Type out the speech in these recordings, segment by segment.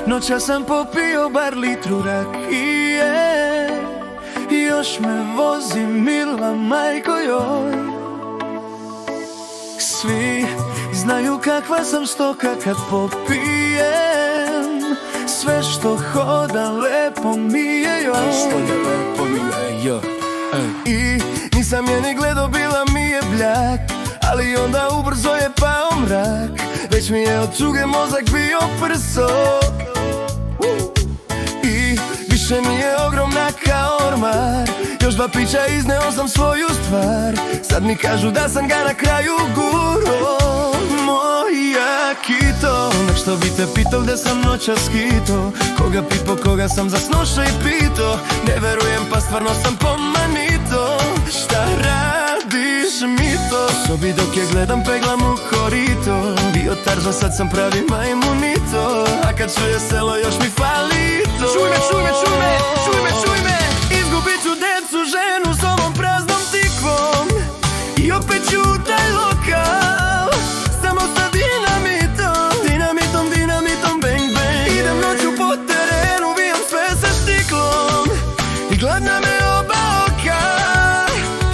Noća sam popio bar litru rakije i još me vozi mila majko joj. Svi znaju kakva sam stoka kad popijem, sve što hoda lepo mi je joj. I nisam je ni gledao, bila mi je bljak, ali onda ubrzo je pao mrak. Već mi je od tuge mozak bio prso i više mi je ogromna kao ormar. Još 2 pića izneo sam svoju stvar. Sad mi kažu da sam ga na kraju guro. Moja kito, nek što bi te pitao gde sam noćas skito, koga pipo, koga sam za snoša i pito. Ne verujem pa stvarno sam pomanito. Šta radiš mi to? Sobi dok je gledam peglam u korito. Bio Tarzan, sad sam pravi majmunito. A kad čuje selo još mi fali to. Čuj me, čuj me, čuj me, čuj me, čuj me. Izgubit ću decu, ženu s ovom praznom tikvom i opet ću taj lokal samo sa dinamitom. Dinamitom, dinamitom, bang, bang. Idem noću po terenu, vijam sve sa štiklom i gladna me oba oka.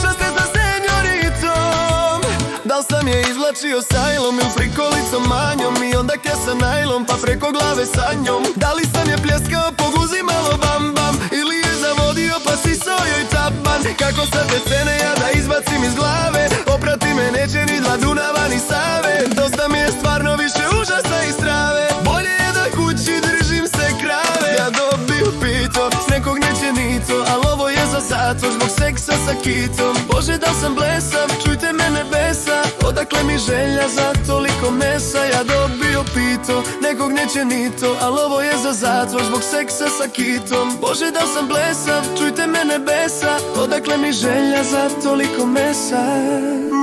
Časte sa senjoritom. Dal sam je izvlačio sajlom ili prikolicom manjom i onda kesa najlom pa preko glave sa njom. Da li sam je pljeskao po guzi malo bam bam ili je zavodio pa sisao joj taban. Kako sad te cene ja da izbacim iz glave, oprati me neće ni dva Dunava ni Save. Dosta mi je stvarno više užasa i strave, bolje je da kući držim se krave. Ja dobiju pito, s nekog neće ni to, al ovo je za zatvor zbog seksa sa kitom. Bože da sam blesav, čujte me nebesa, odakle mi želja za toliko mesa. Ja dobio pito, nekog neće ni to, al ovo je za zatvor zbog seksa sa kitom. Bože da sam blesav, čujte me nebesa, odakle mi želja za toliko mesa.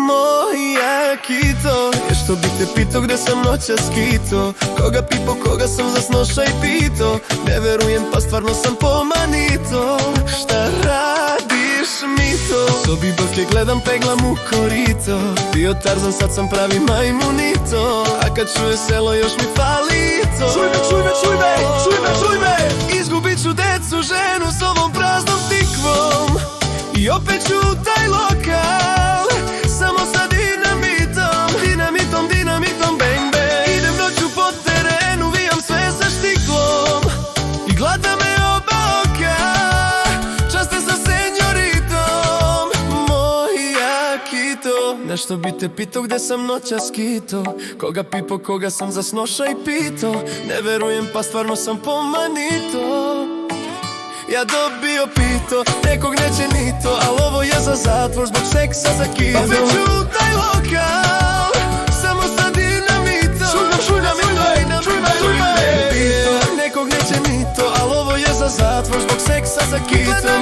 Moja kito, je što bi te pito gde sam noćas skito, koga pipo, koga sam za snoša i pito. Ne verujem pa stvarno sam pomanito. Šta radiš mi to? Sobi dok je gledam peglam u korito. Bio Tarzan, sad sam pravi majmunito. A kad čuje selo još mi fali to. Čuj me, čuj me, čuj me, čuj me, čuj me. Izgubit ću decu, ženu s ovom praznom tikvom i opet ću taj lokal samo sa dinamitom. Dinamitom, dinamitom, bang, bang. Idem noću po terenu, vijam sve sa štiklom i gladna me oba oka. Časte sa senjoritom. Moja kito, nešto bi te pitao gde sam noćas skito, koga pipo, koga sam za snoša i pito. Ne verujem pa stvarno sam pomanito. Ja dobio pito, nekog neće ni to, al ovo je za zatvor zbog seksa za kitom. Opet ću taj lokal samo sa dinamitom. Čuj me, čuj me, čuj me. Nekog neće ni to, al ovo je za zatvor zbog seksa za kitom.